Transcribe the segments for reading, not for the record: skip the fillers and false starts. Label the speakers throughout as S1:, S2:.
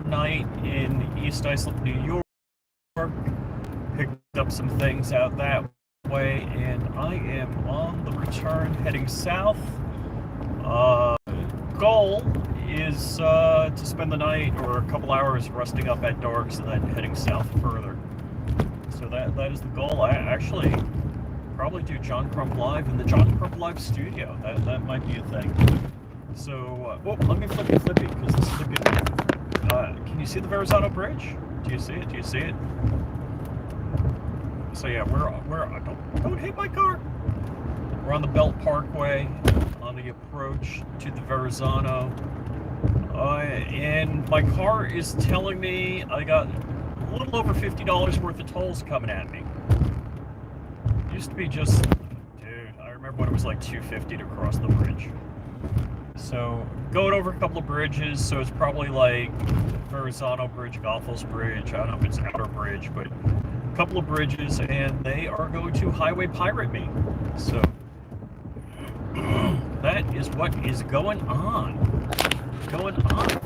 S1: night in East Islip, New York. Picked up some things out that way, and I am on the return heading south. Goal is to spend the night or a couple hours resting up at dark, so then heading south further. So that is the goal. I actually probably do John Crump Live in the John Crump Live studio. That might be a thing. So, let me flip it, because this is a good one. Can you see the Verrazano Bridge? Do you see it? Do you see it? So yeah, don't hit my car. We're on the Belt Parkway on the approach to the Verrazano. And my car is telling me I got a little over $50 worth of tolls coming at me. It used to be just, dude, I remember when it was like $2.50 to cross the bridge. So going over a couple of bridges, so it's probably like Verrazano Bridge, Goethals Bridge, I don't know if it's Outer Bridge, but a couple of bridges, and they are going to highway pirate me. So that is what is going on.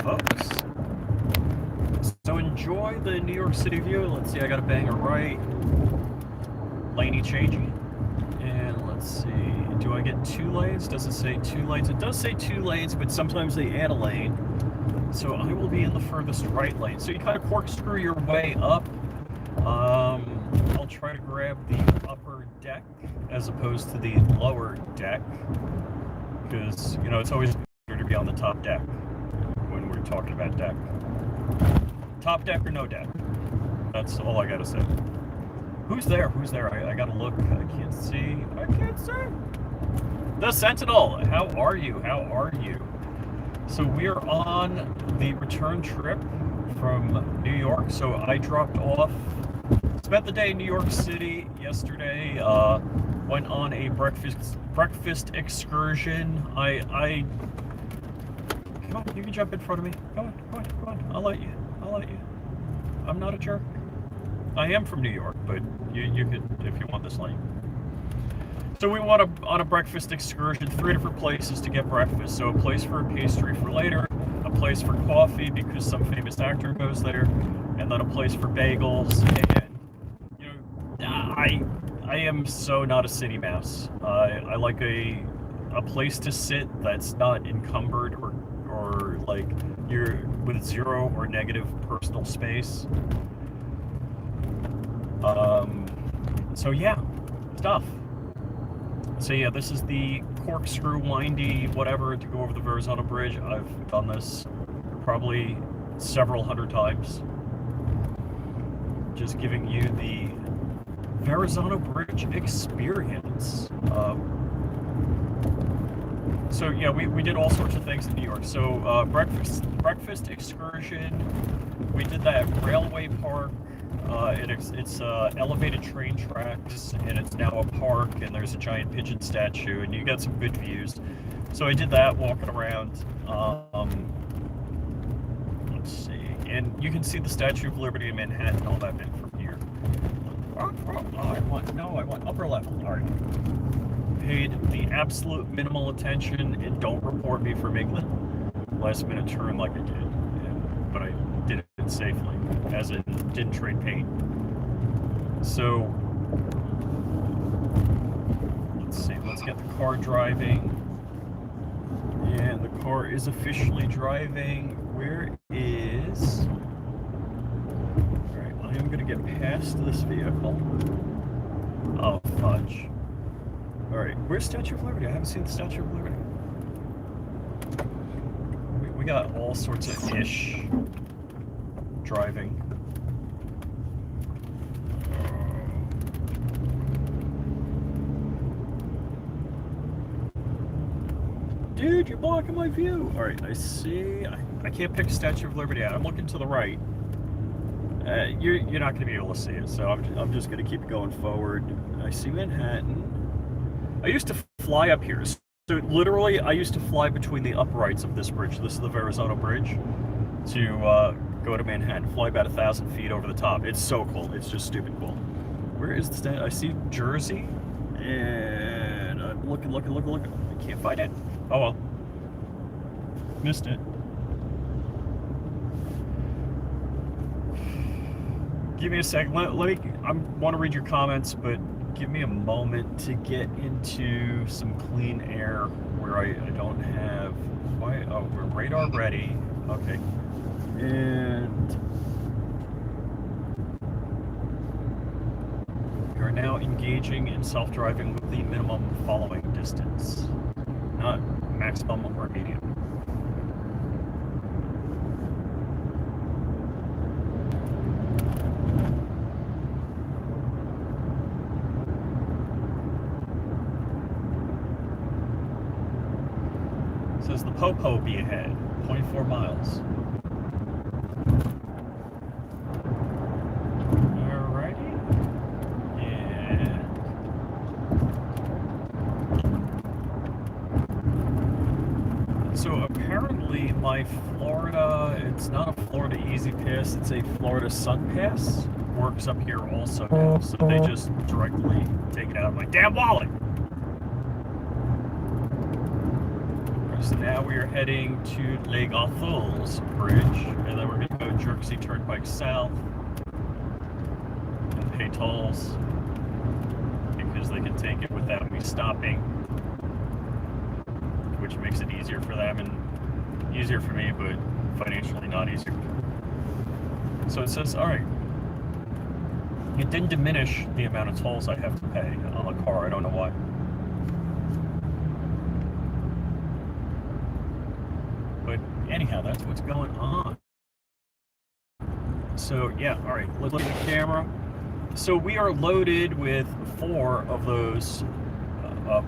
S1: Folks. So enjoy the New York City view. Let's see, I got a banger right. Laney changing. And let's see, do I get 2 lanes? Does it say 2 lanes? It does say 2 lanes, but sometimes they add a lane. So I will be in the furthest right lane. So you kind of corkscrew your way up. I'll try to grab the upper deck as opposed to the lower deck, because, you know, it's always better to be on the top deck when we're talking about deck. Top deck or no deck. That's all I gotta say. Who's there? I gotta look. I can't see. The Sentinel! How are you? So we're on the return trip from New York. So I dropped off, spent the day in New York City yesterday, went on a breakfast excursion. Come on, you can jump in front of me. Come on. I'll let you. I'm not a jerk. I am from New York, but you could, if you want this lane. So we went on a breakfast excursion, 3 different places to get breakfast. So a place for a pastry for later, a place for coffee because some famous actor goes there, and then a place for bagels. And, you know, I am so not a city mouse. I like a place to sit that's not encumbered or like you're with 0 or negative personal space. So yeah, stuff. So yeah, this is the corkscrew, windy, whatever, to go over the Verrazano Bridge. I've done this probably several hundred times. Just giving you the Verrazano Bridge experience. So yeah, we did all sorts of things in New York. So breakfast excursion. We did that railway park. It's elevated train tracks, and it's now a park, and there's a giant pigeon statue, and you got some good views. So I did that walking around. Let's see, and you can see the Statue of Liberty in Manhattan, all that bit from here. I want upper level. All right. Paid the absolute minimal attention, and don't report me for making the last minute turn like I did, but I did it safely, as in didn't trade paint. So let's see, let's get the car driving, and the car is officially driving. Where is, all right, I am going to get past this vehicle. Oh fudge. All right, where's Statue of Liberty? I haven't seen the Statue of Liberty. We got all sorts of ish driving. Dude, you're blocking my view. All right, I see. I can't pick Statue of Liberty out. I'm looking to the right. You're not going to be able to see it, so I'm just going to keep going forward. I see Manhattan. I used to fly up here. So literally, I used to fly between the uprights of this bridge. This is the Verrazano Bridge. To go to Manhattan, fly about 1,000 feet over the top. It's so cool. It's just stupid cool. Where is the stand? I see Jersey, and I'm looking. I can't find it. Oh well. Missed it. Give me a second. Let me. I want to read your comments, but give me a moment to get into some clean air where I don't have. Why? Oh, we're radar ready. Okay. And we are now engaging in self-driving with the minimum following distance, not maximum or medium. Says the Popo be ahead, 0.4 miles. Alrighty. And so apparently my Florida, it's not a Florida Easy Pass, it's a Florida Sun Pass, works up here also now. So they just directly take it out of my damn wallet. So now we are heading to Lake Arthur's Bridge, and then we're going to go Jersey Turnpike South and pay tolls because they can take it without me stopping, which makes it easier for them and easier for me, but financially not easier. So it says, all right, it didn't diminish the amount of tolls I have to pay on the car. I don't know why. Anyhow, that's what's going on. So yeah, all right, let's look at the camera. So we are loaded with 4 of those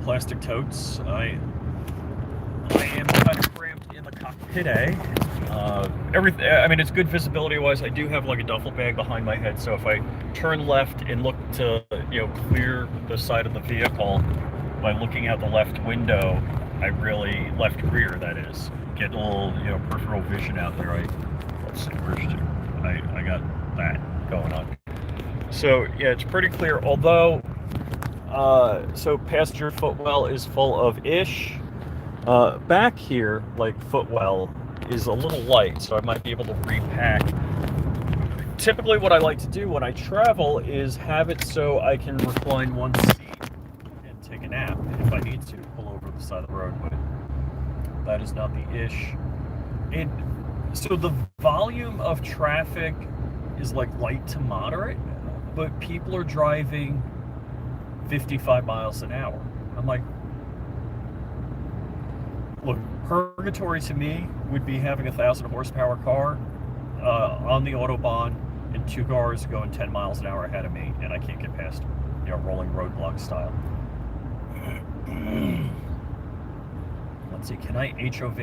S1: plastic totes. I am kind of cramped in the cockpit A. Everything. I mean, it's good visibility wise. I do have like a duffel bag behind my head, so if I turn left and look to clear the side of the vehicle by looking out the left window, I really left rear, that is. Get a little, peripheral vision out there. Let's see, where's I got that going on. So yeah, it's pretty clear. Although, so passenger footwell is full of ish. Back here, like footwell, is a little light, so I might be able to repack. Typically, what I like to do when I travel is have it so I can recline one seat and take a nap if I need to, pull over the side of the road. But that is not the ish. And so the volume of traffic is like light to moderate, but people are driving 55 miles an hour. I'm like, look, purgatory to me would be having a 1,000 horsepower car on the Autobahn and 2 cars going 10 miles an hour ahead of me, and I can't get past them, rolling roadblock style. Let's see, can I HOV?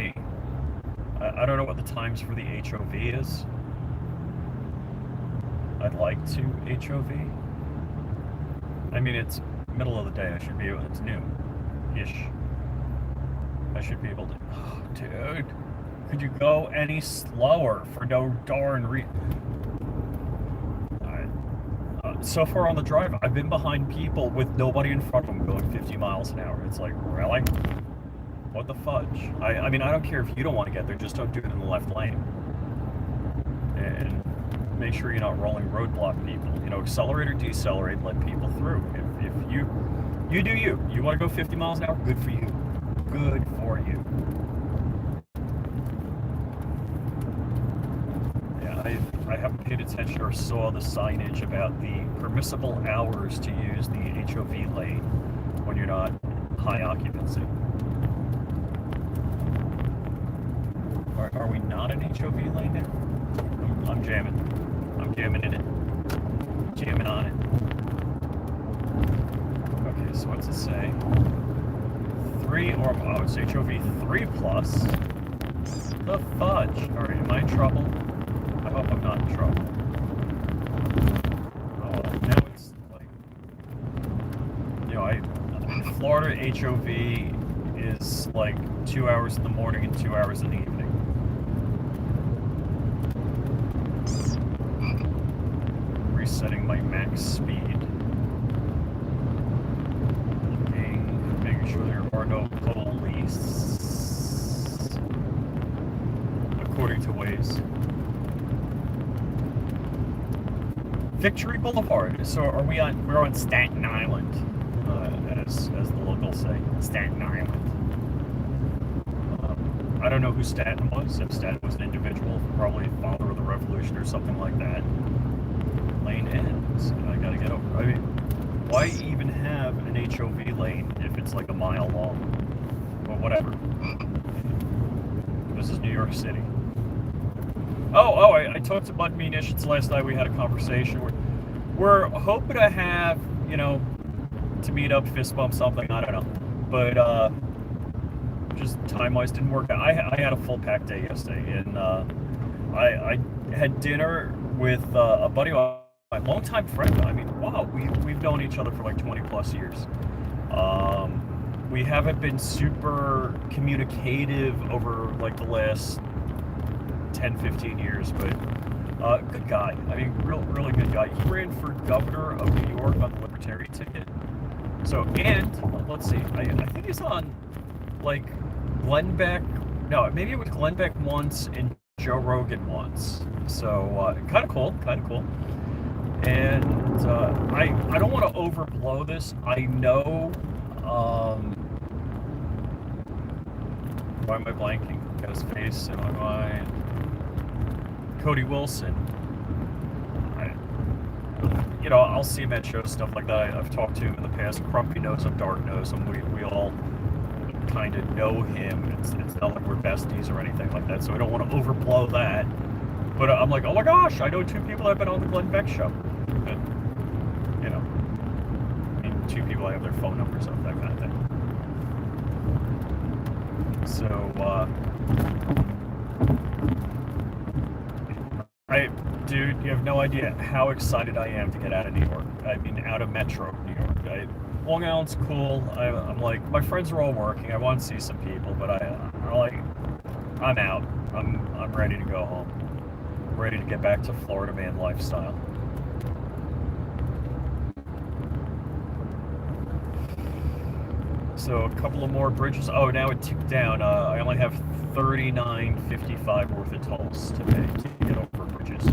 S1: I don't know what the times for the HOV is. I'd like to HOV. I mean, it's middle of the day. I should be able, it's noon-ish. I should be able to, oh, dude, could you go any slower for no darn reason? So far on the drive, I've been behind people with nobody in front of them going 50 miles an hour. It's like, really? What the fudge? I mean, I don't care if you don't want to get there, just don't do it in the left lane. And make sure you're not rolling roadblock people. Accelerate or decelerate, let people through. If you do you. You want to go 50 miles an hour? Good for you. Good for you. Yeah, I haven't paid attention or saw the signage about the permissible hours to use the HOV lane when you're not high occupancy. Are we not an HOV lane now? I'm jamming. I'm jamming in it. Jamming on it. Okay, so what's it say? 3 or, oh, it's HOV 3 plus. The fudge. Alright, am I in trouble? I hope I'm not in trouble. Oh, now it's like, Florida HOV is like 2 hours in the morning and 2 hours in the evening. Resetting my max speed. Making sure there are no police. According to Waze. Victory Boulevard. So are we on? We're on Staten Island, as the locals say, Staten Island. I don't know who Staten was. If Staten was an individual, probably father of the Revolution or something like that. Lane ends. I gotta get over. I mean, why even have an HOV lane if it's like a mile long? Well, whatever. This is New York City. I talked to Bud Munitions last night. We had a conversation. We're hoping to have, to meet up, fist bump something. I don't know. But just time-wise didn't work out. I had a full-packed day yesterday. And I had dinner with a buddy of mine, my longtime friend. I mean, wow, we've known each other for like 20-plus years. We haven't been super communicative over like the last 10, 15 years, but good guy. I mean, really good guy. He ran for governor of New York on the Libertarian ticket. So, and let's see, I think he's on like Glenn Beck. No, maybe it was Glenn Beck once and Joe Rogan once. So, kind of cool. And I don't want to overblow this. I know. Why am I blanking? Got his face in my mind. Cody Wilson. I'll see him at shows, stuff like that. I've talked to him in the past. Crumpy knows him, Dark knows him. We all kind of know him. It's not like we're besties or anything like that, so I don't want to overblow that. But I'm like, oh my gosh, I know 2 people that have been on the Glenn Beck show. But, I mean, 2 people I have their phone numbers of, that kind of thing. So, dude, you have no idea how excited I am to get out of New York. I mean, out of Metro New York. Long Island's cool. I'm like, my friends are all working. I want to see some people, but I'm out. I'm ready to go home. I'm ready to get back to Florida man lifestyle. So a couple of more bridges. Oh, now it ticked down. I only have $39.55 worth of tolls to pay to get over bridges.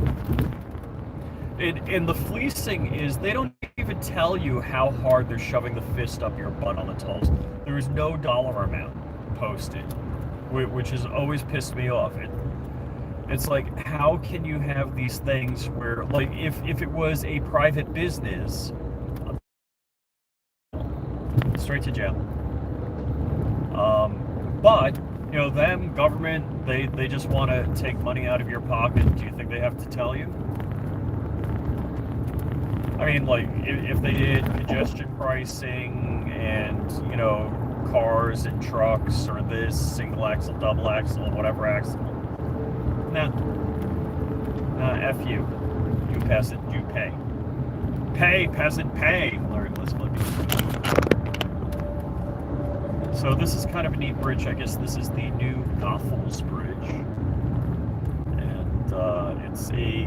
S1: And the fleecing is, they don't even tell you how hard they're shoving the fist up your butt on the tolls. There is no dollar amount posted, which has always pissed me off. It's like, how can you have these things where, like, if it was a private business, straight to jail. But, them, government, they just want to take money out of your pocket. Do you think they have to tell you? I mean, like, if they did congestion pricing and, cars and trucks or this, single axle, double axle, whatever axle. Nah, F you. You peasant, you pay. Pay, peasant, pay. All right, let's flip it. So this is kind of a neat bridge. I guess this is the new Goethals Bridge. And it's a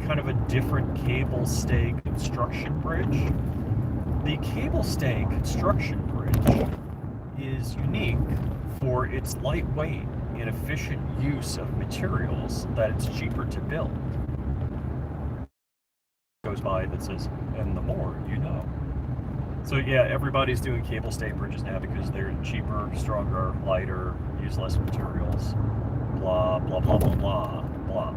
S1: kind of a different cable stay construction bridge. The cable stay construction bridge is unique for its lightweight and efficient use of materials that it's cheaper to build. Goes by that says, and the more you know. So yeah, everybody's doing cable stay bridges now because they're cheaper, stronger, lighter, use less materials, blah, blah, blah, blah, blah, blah.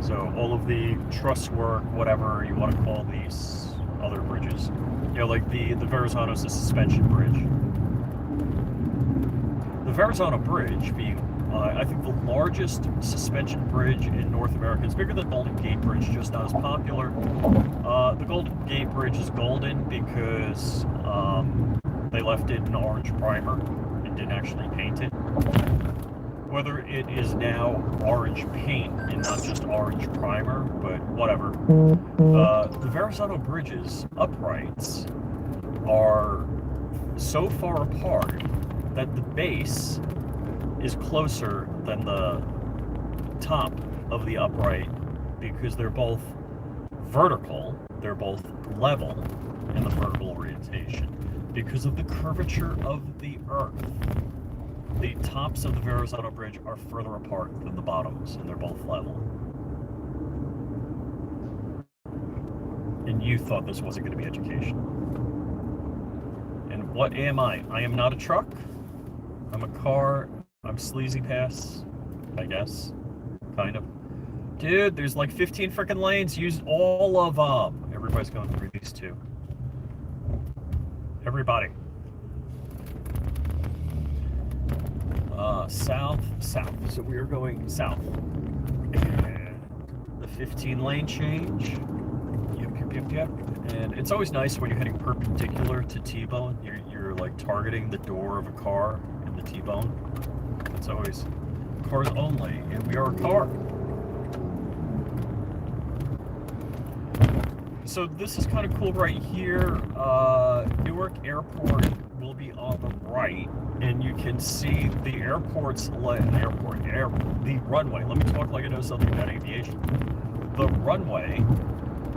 S1: So all of the truss work, whatever you want to call these other bridges, like the Verrazano's a suspension bridge. The Verrazano Bridge being, I think, the largest suspension bridge in North America. It's bigger than Golden Gate Bridge, just not as popular. The Golden Gate Bridge is golden because they left it in orange primer and didn't actually paint it. Whether it is now orange paint and not just orange primer, but whatever. The Verrazano Bridge's uprights are so far apart that the base is closer than the top of the upright because they're both vertical, they're both level in the vertical orientation because of the curvature of the earth. The tops of the Verrazano Bridge are further apart than the bottoms, and they're both level. you thought this wasn't going to be education. And what am I? I am not a truck. I'm a car. I'm sleazy pass, I guess. Kind of. Dude, there's like 15 freaking lanes. Use all of them. Everybody's going through these two. Everybody. South. So we are going south. And the 15 lane change. Yep. And it's always nice when you're heading perpendicular to T-bone. You're like targeting the door of a car in the T-bone. It's always cars only, and we are a car. So this is kind of cool right here. Newark Airport will be on the right, and you can see the airport's the runway. Let me talk like I know something about aviation. The runway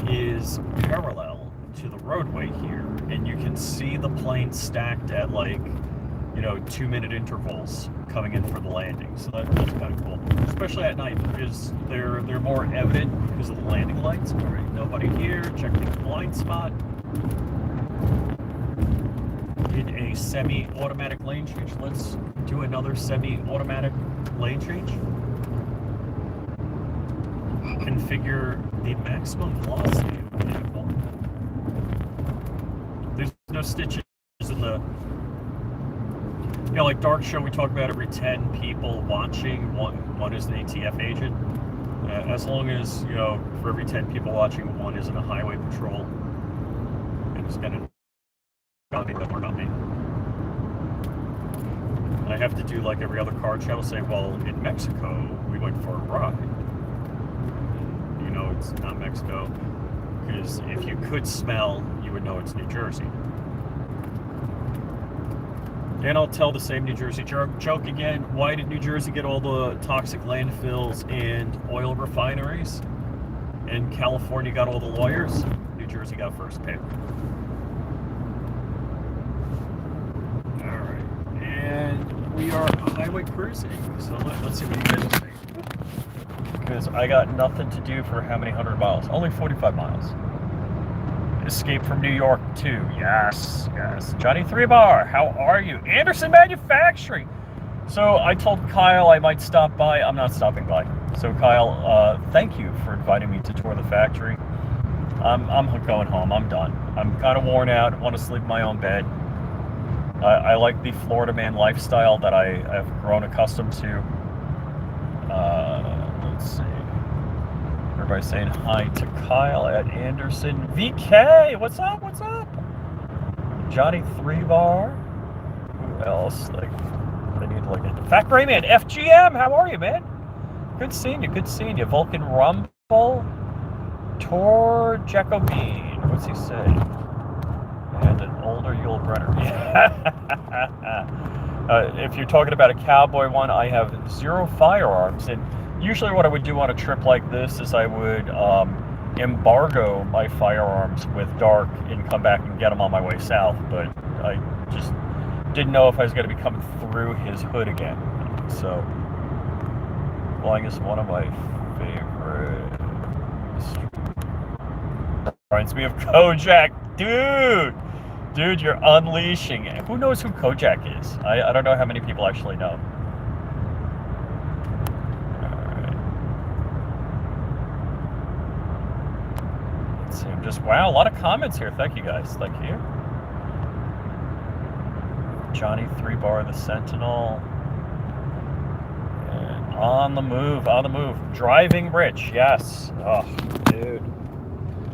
S1: is parallel to the roadway here, and you can see the planes stacked at 2-minute intervals coming in for the landing. So that's kind of cool, especially at night, because they're more evident because of the landing lights. All right, nobody here. Check the blind spot. Did a semi-automatic lane change. Let's do another semi-automatic lane change. Configure the maximum velocity of the vehicle. There's no stitches in the, like Dark Show, we talk about every 10 people watching, one is an ATF agent. As long as, for every 10 people watching, one isn't a highway patrol, and it's gonna not me, but we're not me. I have to do like every other car channel, say, well, in Mexico, we went for a ride. It's not Mexico, because if you could smell, you would know it's New Jersey. And I'll tell the same New Jersey joke again. Why did New Jersey get all the toxic landfills and oil refineries, and California got all the lawyers? New Jersey got first pick. Alright, and we are highway cruising, so let's see what you guys think. Because I got nothing to do for how many 100 miles? Only 45 miles. Escape from New York, too. Yes. Johnny 3-Bar, how are you? Anderson Manufacturing. So I told Kyle I might stop by. I'm not stopping by. So Kyle, thank you for inviting me to tour the factory. I'm going home. I'm done. I'm kind of worn out. I want to sleep in my own bed. I like the Florida man lifestyle that I have grown accustomed to. Let's see. Everybody's saying hi to Kyle at Anderson. VK, what's up? Johnny 3-Bar. Who else? I need to look at Fat Gray Man. FGM, how are you, man? Good seeing you. Vulcan Rumble. Tor Jacobine. What's he say? And an older Yul Brenner. If you're talking about a cowboy one, I have 0 firearms, and usually what I would do on a trip like this is I would embargo my firearms with Dark and come back and get them on my way south, but I just didn't know if I was going to be coming through his hood again. So flying is one of my favorite. Reminds me of Kojak. Dude, you're unleashing. Who knows who Kojak is? I don't know how many people actually know. Wow, a lot of comments here. Thank you guys. Thank you. Johnny 3-Bar, the Sentinel. And on the move. Driving Rich, yes. Oh, dude.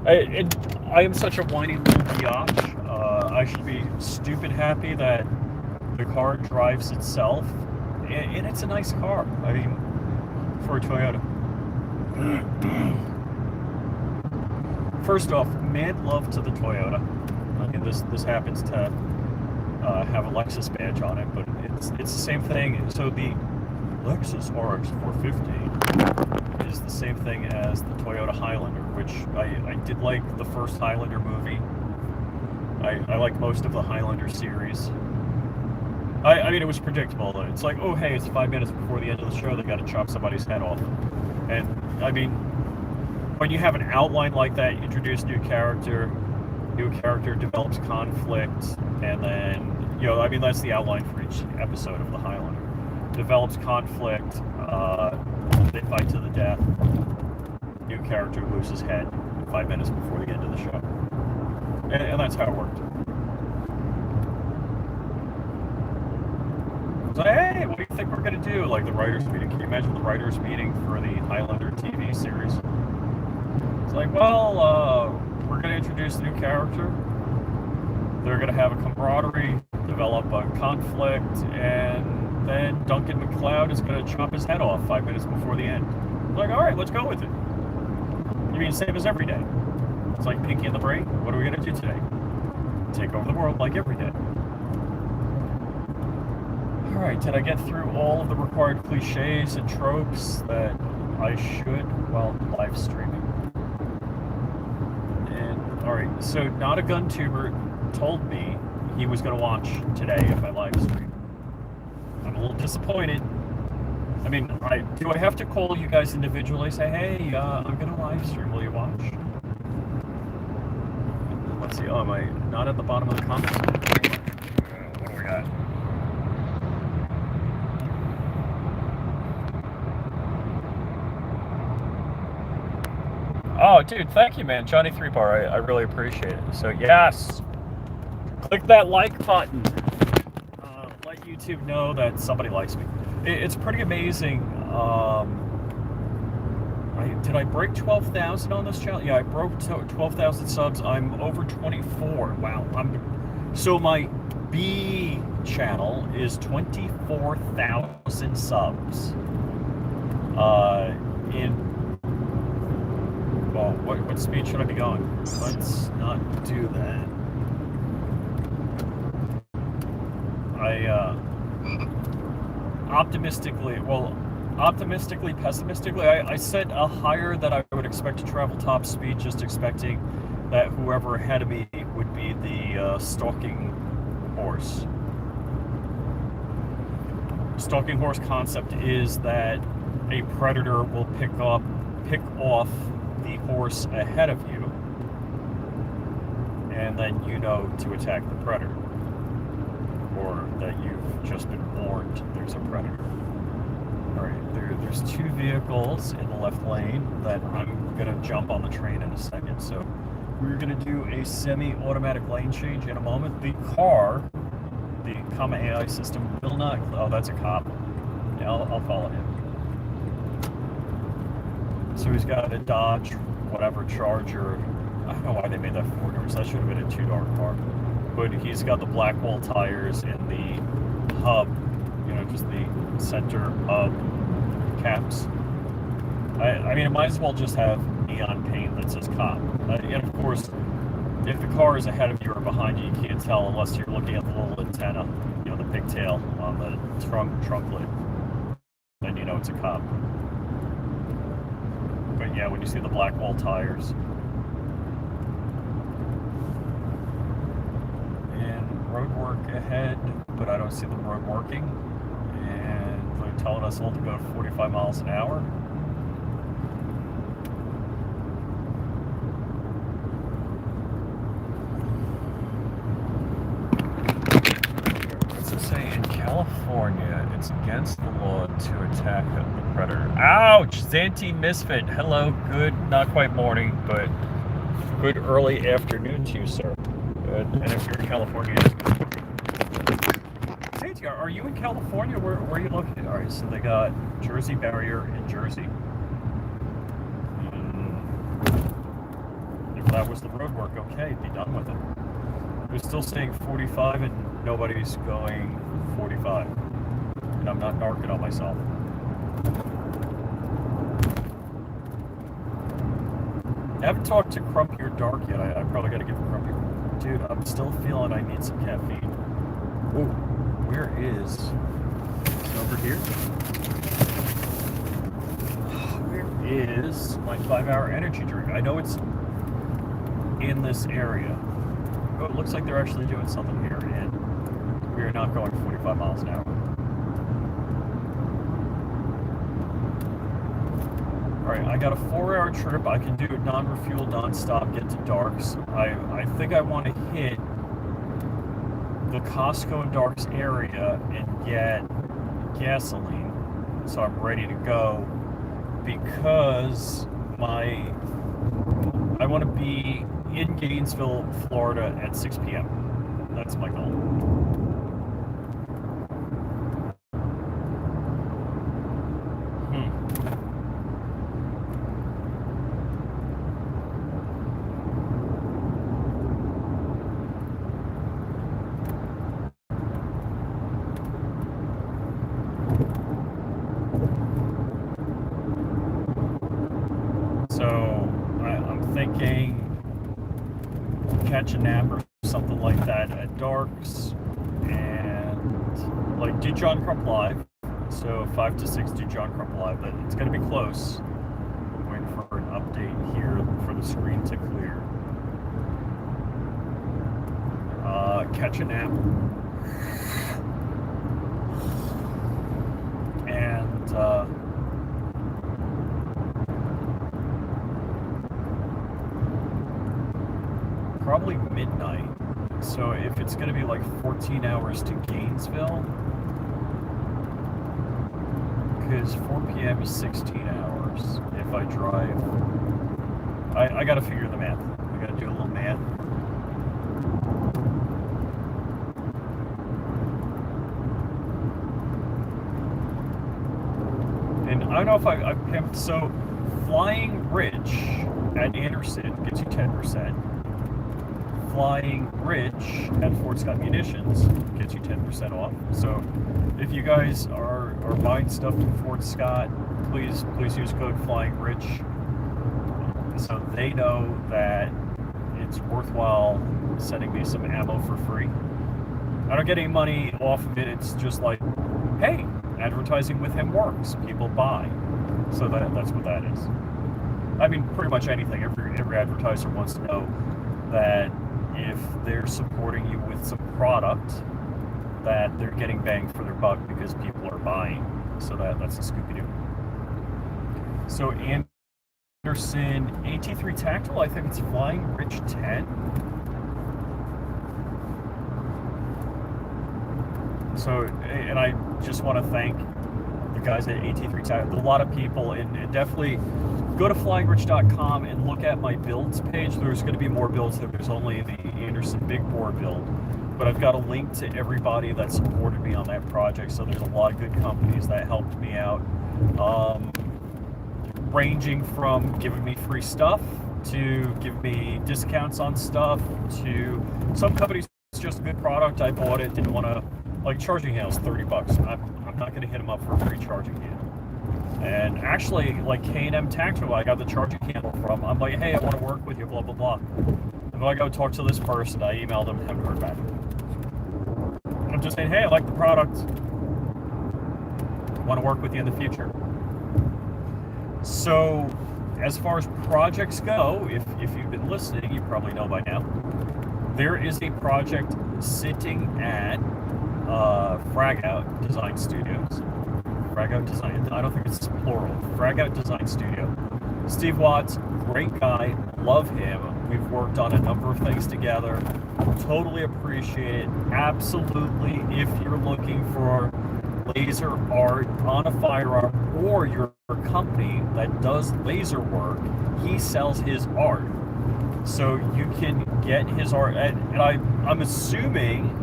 S1: I am such a whiny little biatch. I should be stupid happy that the car drives itself. And it's a nice car. I mean, for a Toyota. First off, mad love to the Toyota. I mean, this happens to have a Lexus badge on it, but it's the same thing. So the Lexus RX 450 is the same thing as the Toyota Highlander, which I did like the first Highlander movie. I like most of the Highlander series. I mean, it was predictable. It's like, oh, hey, it's 5 minutes before the end of the show, they got to chop somebody's head off. And, I mean, when you have an outline like that, you introduce new character develops conflict, and then, you know, I mean, that's the outline for each episode of The Highlander. Develops conflict, they fight to the death, new character loses head 5 minutes before the end of the show. And that's how it worked. So, hey, what do you think we're going to do? Like the writers' meeting. Can you imagine the writers' meeting for the Highlander TV series? It's like, well, we're going to introduce a new character. They're going to have a camaraderie, develop a conflict, and then Duncan MacLeod is going to chop his head off 5 minutes before the end. It's like, all right, let's go with it. You mean same as every day? It's like Pinky and the Brain. What are we going to do today? Take over the world like every day. Alright, did I get through all of the required cliches and tropes that I should while live streaming? And, alright, so Not a Gun Tuber told me he was going to watch today if I live stream. I'm a little disappointed. I mean, do I have to call you guys individually and say, hey, I'm going to live stream, will you watch? Let's see, oh, am I not at the bottom of the comments? What do we got? Oh, dude, thank you, man. Johnny 3-Bar, I really appreciate it. So, yes, click that like button. Let YouTube know that somebody likes me. It's pretty amazing. Did I break 12,000 on this channel? Yeah, I broke 12,000 subs. I'm over 24. Wow. So my B channel is 24,000 subs. Well, what speed should I be going? Let's not do that. Optimistically, pessimistically, I set a higher that I would expect to travel top speed, just expecting that whoever ahead of me would be the stalking horse. Stalking horse concept is that a predator will pick off the horse ahead of you, and then you know to attack the predator, or that you've just been warned there's a predator. Alright, there's two vehicles in the left lane that I'm going to jump on the train in a second, so we're going to do a semi-automatic lane change in a moment. The car, the Comma AI system, will not... Oh, that's a cop. Yeah, I'll follow him. So he's got a Dodge, whatever, Charger. I don't know why they made that 4 doors. That should have been a 2-door car. But he's got the black wall tires and the hub, you know, just the center hub caps. I mean, it might as well just have neon paint that says cop. And of course, if the car is ahead of you or behind you, you can't tell unless you're looking at the little antenna, you know, the pigtail on the trunk lid. Then you know it's a cop. But yeah, when you see the black wall tires. And road work ahead, but I don't see the road working. And they're telling us all to go 45 miles an hour. What's it say? In California, it's against the law to attack the predator. Ouch! Zanti Misfit. Hello, good, not quite morning, but good early afternoon to you, sir. And if you're in California, Zanti, are you in California? Where are you located? All right, so they got Jersey barrier in Jersey. If that was the road work, okay, be done with it. We're still saying 45 and nobody's going 45. And I'm not narking on myself. I haven't talked to Crumpy or Dark yet. I probably got to give Crumpy... Dude, I'm still feeling I need some caffeine. Ooh, where is... Over here? Where is my 5-hour energy drink? I know it's in this area. Oh, it looks like they're actually doing something here, and we are not going 45 miles an hour. Alright, I got a 4-hour trip. I can do it non-refuel, non-stop, get to Darks. I think I want to hit the Costco and Darks area and get gasoline. So I'm ready to go because I want to be in Gainesville, Florida at 6 p.m. That's my goal. I'm thinking catch a nap or something like that at Darks and like do John Crump Live. So 5 to 6 do John Crump Live. But it's going to be close. I'm waiting for an update here for the screen to clear. Catch a nap. And probably midnight. So if it's going to be like 14 hours to Gainesville, because 4 p.m. is 16 hours if I drive. I got to figure the math. I got to do a little math. And I don't know if I pimped. So flyingRich at Anderson gets you 10%. flyingRich at Fort Scott Munitions gets you 10% off. So if you guys are buying stuff from Fort Scott, please use code flyingRich so they know that it's worthwhile sending me some ammo for free. I don't get any money off of it. It's just like, hey, advertising with him works. People buy. So that's what that is. I mean, pretty much anything. Every advertiser wants to know that if they're supporting you with some product, that they're getting bang for their buck because people are buying. So that's a Scooby-Doo. So Anderson AT3 Tactical, I think it's flyingRich 10. So, and I just want to thank the guys at AT3 Tactical. A lot of people, and definitely go to flyingRich.com and look at my builds page. There's going to be more builds. There's only the Anderson Big Bore build, but I've got a link to everybody that supported me on that project. So there's a lot of good companies that helped me out, ranging from giving me free stuff to give me discounts on stuff to some companies. It's just a good product. I bought it, didn't want to, like charging handles, $30. I'm not going to hit them up for a free charging handle. And actually, like K&M Tactical, I got the charging handle from. I'm like, hey, I want to work with you, blah, blah, blah. And I go talk to this person. I emailed them, haven't heard back. I'm just saying, hey, I like the product. I want to work with you in the future. So, as far as projects go, if you've been listening, you probably know by now, there is a project sitting at Frag Out Design Studios. Frag Out Design, I don't think it's plural. Frag Out Design Studio. Steve Watts, great guy, love him. We've worked on a number of things together. Totally appreciate it. Absolutely, if you're looking for laser art on a firearm or your company that does laser work, he sells his art. So you can get his art, and I'm assuming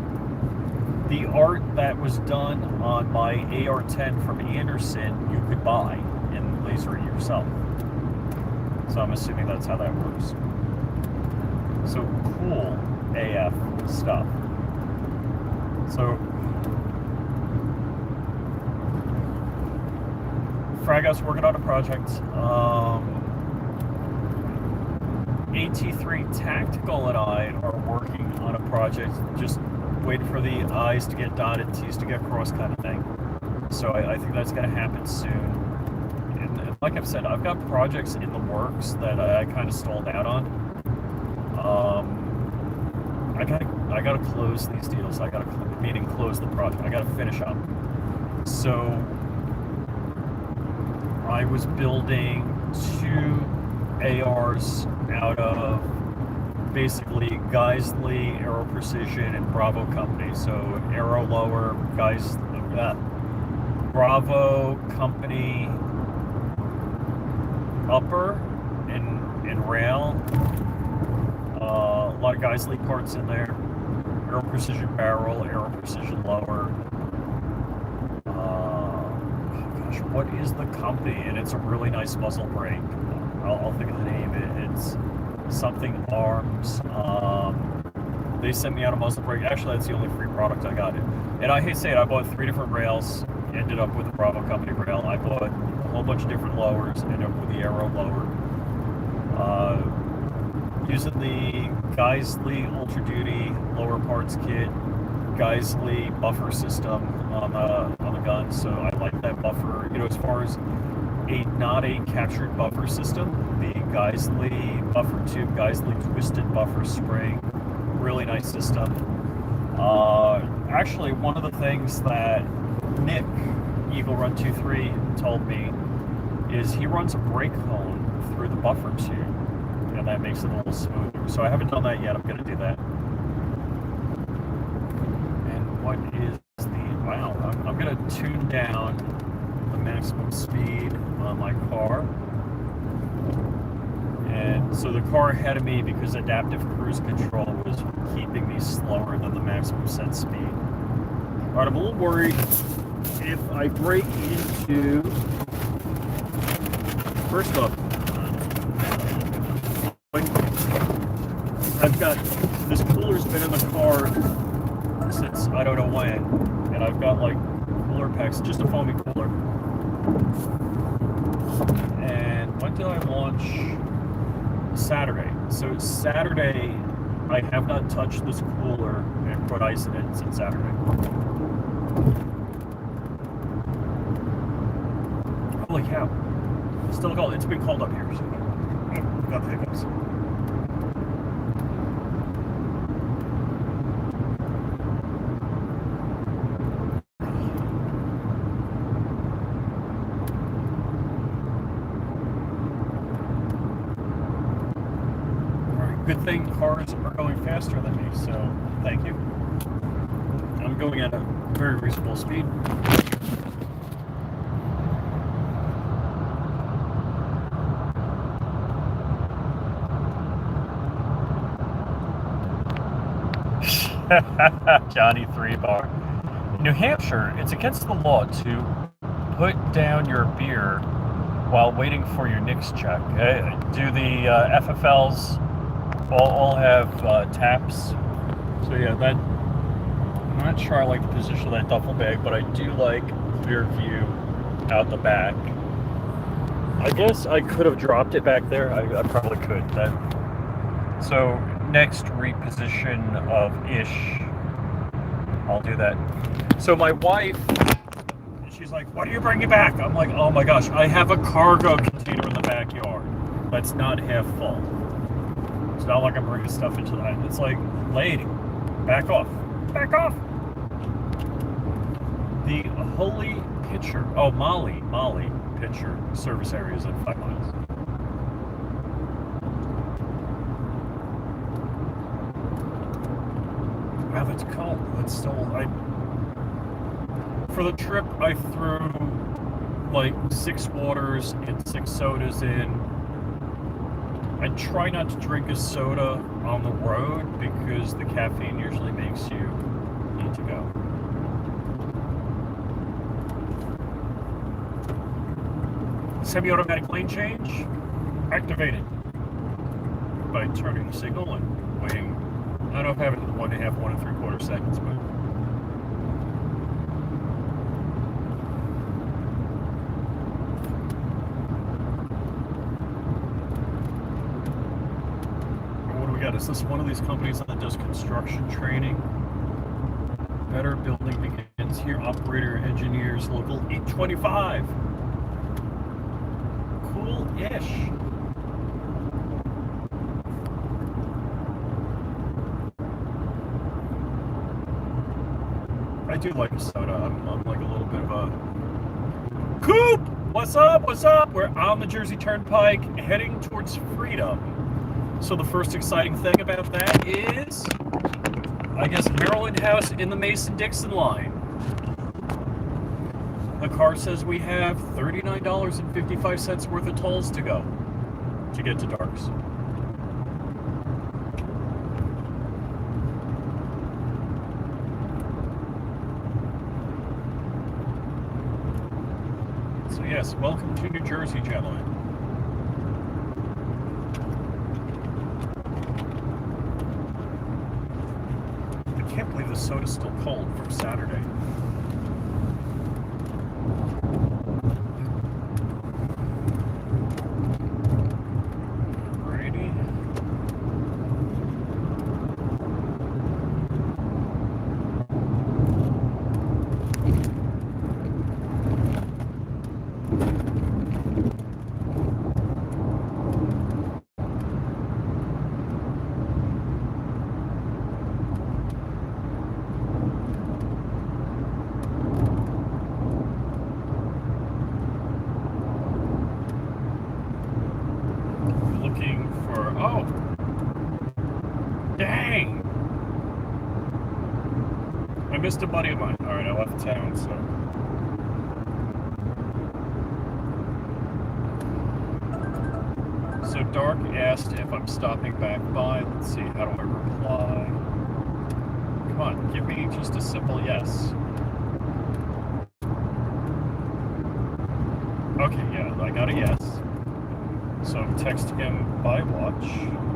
S1: the art that was done on my AR-10 from Anderson, you could buy and laser it yourself. So I'm assuming that's how that works. So cool AF stuff. So Fraghouse working on a project. AT3 Tactical and I are working on a project, just waiting for the I's to get dotted, T's to get crossed kind of thing. So I think that's going to happen soon. And like I've said, I've got projects in the works that I kind of stalled out on. I gotta close these deals. I gotta close the project. I gotta finish up. So I was building 2 ARs out of basically Geisley, Aero Precision, and Bravo Company. So Aero lower, Bravo Company upper and rail. A lot of Geisley parts in there. Aero Precision barrel, Aero Precision lower. Gosh, what is the company? And it's a really nice muzzle brake. I'll think of the name. It's something Arms. They sent me out a muzzle brake. Actually, that's the only free product I got. And I hate to say it, I bought 3 different rails. Ended up with the Bravo Company rail. I bought a whole bunch of different lowers. Ended up with the Aero lower. Using the Geisley Ultra Duty lower parts kit, Geisley buffer system on the gun. So I like that buffer. As far as not a captured buffer system, the Geisley buffer tube, Geisley twisted buffer spring, really nice system. Actually, one of the things that Nick, Eagle Run 23, told me is he runs a brake hone through the buffer tube, and that makes it a little smoother. So I haven't done that yet. I'm going to do that. And what is wow, I'm going to tune down the maximum speed on my car. And so the car ahead of me, because adaptive cruise control was keeping me slower than the maximum set speed. All right, I'm a little worried if I break into, first off, I've got, this cooler's been in the car since I don't know when, and I've got like cooler packs, just a foamy cooler. And when did I launch? Saturday. So Saturday, I have not touched this cooler and put ice in it since Saturday. Holy cow. Still cold. It's been cold up here. So got the hiccups. Good thing cars are going faster than me, so thank you. I'm going at a very reasonable speed. Johnny 3-bar. In New Hampshire, it's against the law to put down your beer while waiting for your NICS check. Do the FFLs all have taps? So yeah, that, I'm not sure I like the position of that duffel bag, but I do like clear view out the back. I guess I could have dropped it back there. I probably could. So next reposition of ish, I'll do that. So my wife, she's like, "What are you bringing back?" I'm like, "Oh my gosh, I have a cargo container in the backyard that's not half full. It's not like I'm bringing stuff into that." It's like, lady, back off. Back off. The Holy Pitcher, Molly Pitcher service area is at 5 miles. Wow, that's cold. That's still, for the trip, I threw like 6 waters and 6 sodas in. I try not to drink a soda on the road because the caffeine usually makes you need to go. Semi-automatic lane change activated by turning the signal and waiting. I don't know if I have it in 1.5, 1 3/4 seconds, but is this one of these companies that does construction training? Better building begins here. Operator, engineers, local 825. Cool-ish. I do like a soda. I'm like a little bit of a Coop! What's up? What's up? We're on the Jersey Turnpike heading towards freedom. So the first exciting thing about that is, I guess, Maryland House in the Mason-Dixon line. The car says we have $39.55 worth of tolls to go to get to Darks. So yes, welcome to New Jersey, gentlemen. I can't believe the soda's still cold from Saturday. Oh, dang! I missed a buddy of mine. Alright, I left town, so. So Dark asked if I'm stopping back by. Let's see, how do I reply? Come on, give me just a simple yes. Okay, yeah, I got a yes. So I'm texting him by watch.